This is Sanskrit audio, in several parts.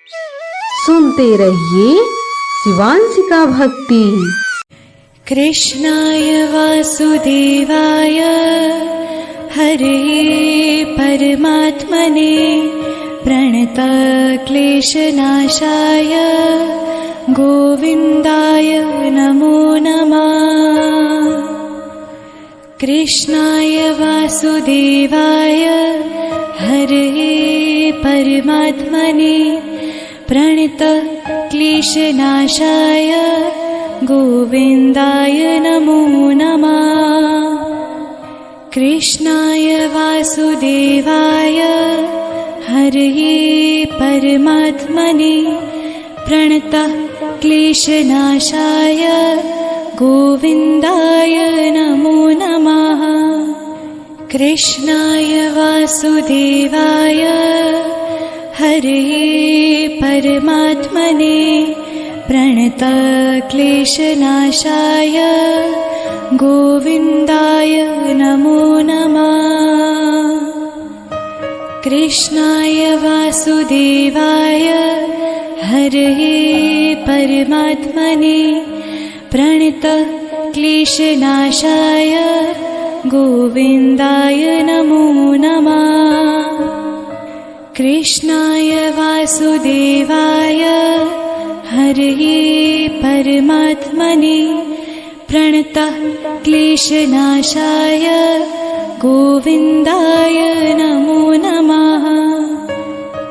सुनते रहिए शिवांशिका भक्ति। कृष्णाय वासुदेवाय हरे परमात्मने प्रणतक्लेशनाशाय गोविन्दाय नमो नमः। कृष्णाय वासुदेवाय हरे परमात्मने प्रणतक्लेशनाशाय गोविन्दाय नमो नमः। कृष्णाय वासुदेवाय हरे परमात्मने प्रणतक्लेशनाशाय गोविन्दाय नमो नमः। कृष्णाय वासुदेवाय हरे परमात्मने प्रणतक्लेशनाशाय गोविन्दाय नमो नमः। कृष्णाय वासुदेवाय हरे परमात्मने प्रणतक्लेशनाशाय गोविन्दाय नमो नमः। कृष्णाय वासुदेवाय हरे परमात्मने प्रणतक्लेशनाशाय गोविन्दाय नमो नमः।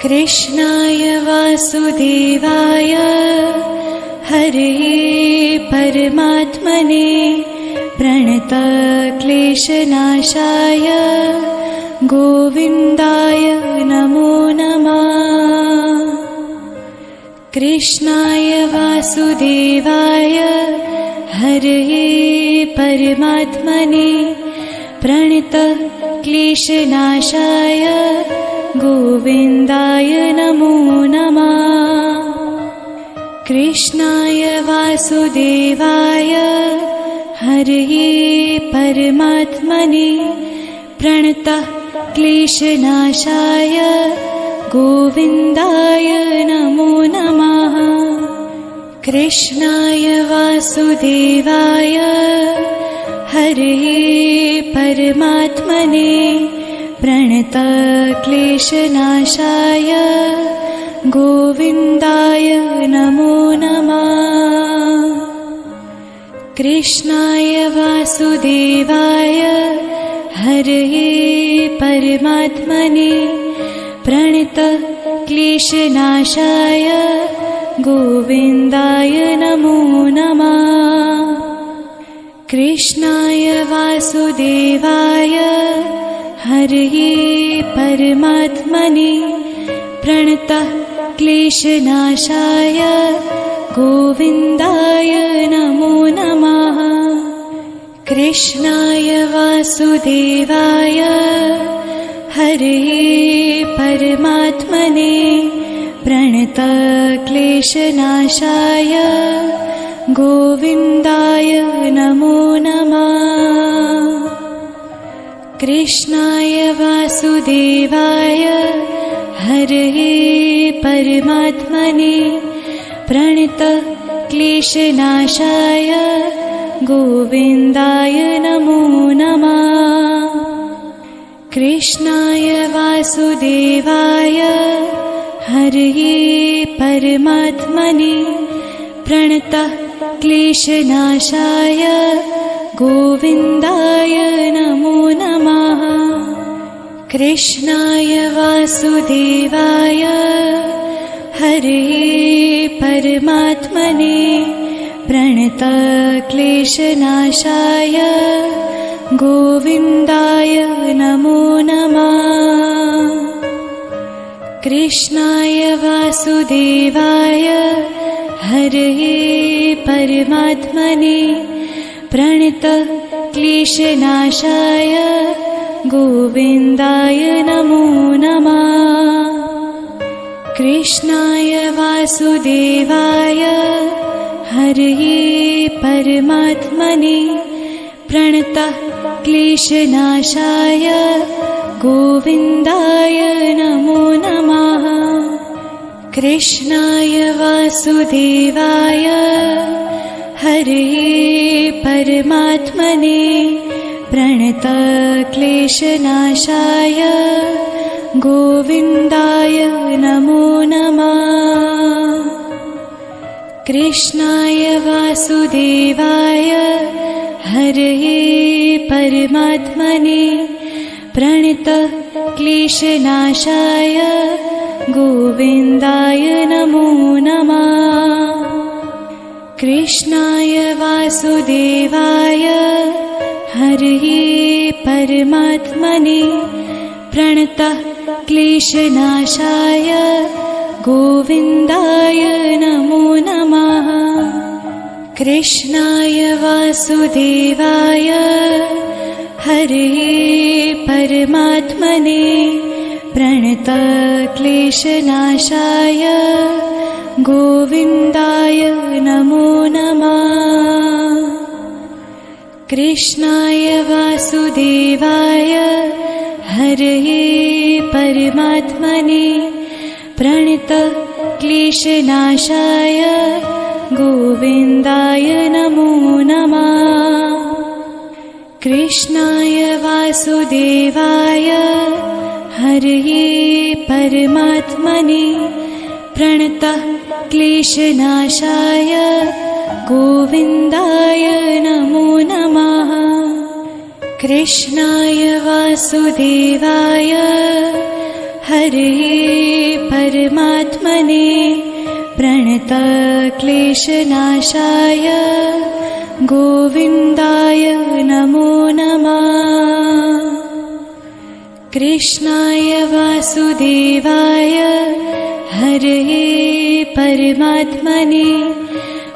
कृष्णाय वासुदेवाय हरे परमात्मने प्रणतक्लेशनाशाय गोविन्दाय नमो नमः। कृष्णाय वासुदेवाय हरे परमात्मने प्रणतक्लेशनाशाय गोविन्दाय नमो नमः। कृष्णाय वासुदेवाय हरे परमात्मने प्रणतक्लेशनाशाय गोविन्दाय नमो नमः। कृष्णाय वासुदेवाय हरे परमात्मने प्रणतक्लेशनाशाय गोविन्दाय नमो नमः। कृष्णाय वासुदेवाय हरे परमात्मने प्रणतक्लेशनाशाय गोविन्दाय नमो नमः। कृष्णाय वासुदेवाय हरे परमात्मने प्रणतक्लेशनाशाय गोविन्दाय नमो नमः। कृष्णाय वासुदेवाय हरे परमात्मने प्रणतक्लेशनाशाय गोविन्दाय नमो नमः। कृष्णाय वासुदेवाय हरे परमात्मने प्रणतक्लेशनाशाय गोविन्दाय नमो नमः। कृष्णाय वासुदेवाय हरे परमात्मने प्रणतक्लेशनाशाय गोविन्दाय नमो नमः। कृष्णाय वासुदेवाय हरे परमात्मने प्रणतक्लेशनाशाय गोविन्दाय नमो नमः। कृष्णाय वासुदेवाय हरे परमात्मने प्रणतक्लेशनाशाय गोविन्दाय नमो नमः। कृष्णाय वासुदेवाय हरे परमात्मने प्रणतक्लेशनाशाय गोविन्दाय नमो नमः। कृष्णाय वासुदेवाय हरे परमात्मने प्रणतक्लेशनाशाय गोविन्दाय नमो नमः। कृष्णाय वासुदेवाय हरे परमात्मने प्रणतक्लेशनाशाय गोविन्दाय नमो नमः। कृष्णाय वासुदेवाय हरे परमात्मने प्रणतक्लेशनाशाय गोविन्दाय नमो नमः। कृष्णाय वासुदेवाय हरे परमात्मने प्रणतक्लेशनाशाय गोविन्दाय नमो नमः। कृष्णाय वासुदेवाय हरे परमात्मने प्रणतक्लेशनाशाय गोविन्दाय नमो नमः। कृष्णाय वासुदेवाय हरे परमात्मने प्रणतक्लेशनाशाय गोविन्दाय नमो नमः। कृष्णाय वासुदेवाय हरे परमात्मने प्रणतक्लेशनाशाय गोविन्दाय नमो नमः। कृष्णाय वासुदेवाय हरे परमात्मने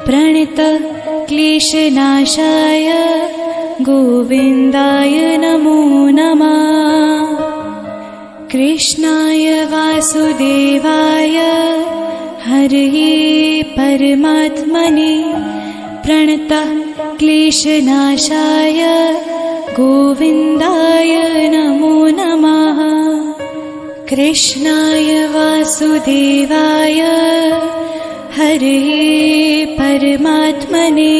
प्रणतक्लेशनाशाय गोविन्दाय नमो नमः। कृष्णाय वासुदेवाय हरे परमात्मने प्रणतक्लेशनाशाय गोविन्दाय नमो नमः। कृष्णाय वासुदेवाय हरे परमात्मने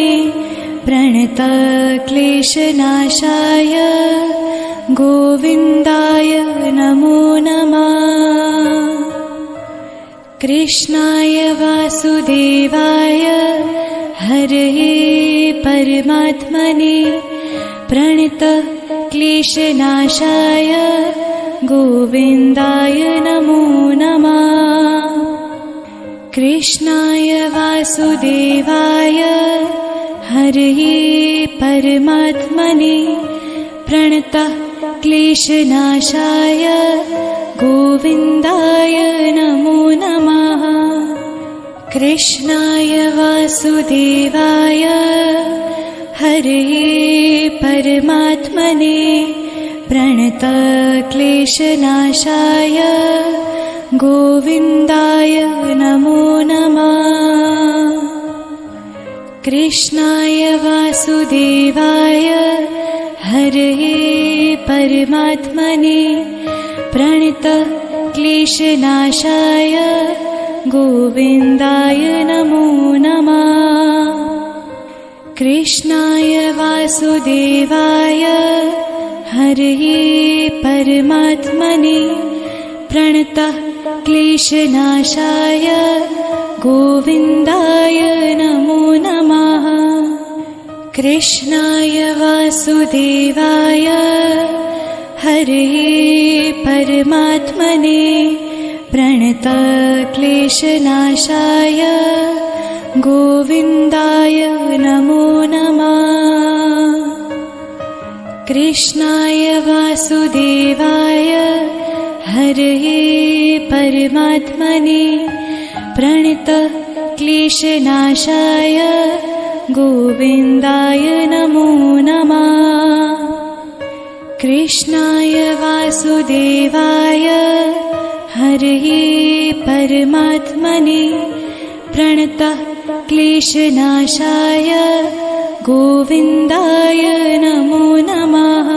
प्रणतक्लेशनाशाय गोविन्दाय नमो नमः। कृष्णाय वासुदेवाय हरे परमात्मने प्रणतक्लेशनाशाय गोविन्दाय नमो नमः। कृष्णाय वासुदेवाय हरे परमात्मने प्रणतक्लेशनाशाय गोविन्दाय नमो नमः। कृष्णाय वासुदेवाय हरे परमात्मने प्रणतक्लेशनाशाय गोविन्दाय नमो नमः। कृष्णाय वासुदेवाय हरे परमात्मने प्रणतक्लेशनाशाय गोविन्दाय नमो नमः। कृष्णाय वासुदेवाय हरे परमात्मने प्रणतक्लेशनाशाय गोविन्दाय नमो नमः। कृष्णाय वासुदेवाय हरे परमात्मने प्रणतक्लेशनाशाय गोविन्दाय नमो नमः। कृष्णाय वासुदेवाय हरे परमात्मने प्रणतक्लेशनाशाय गोविन्दाय नमो नमः। कृष्णाय वासुदेवाय हरे परमात्मने प्रणतक्लेशनाशाय गोविन्दाय नमो नमः।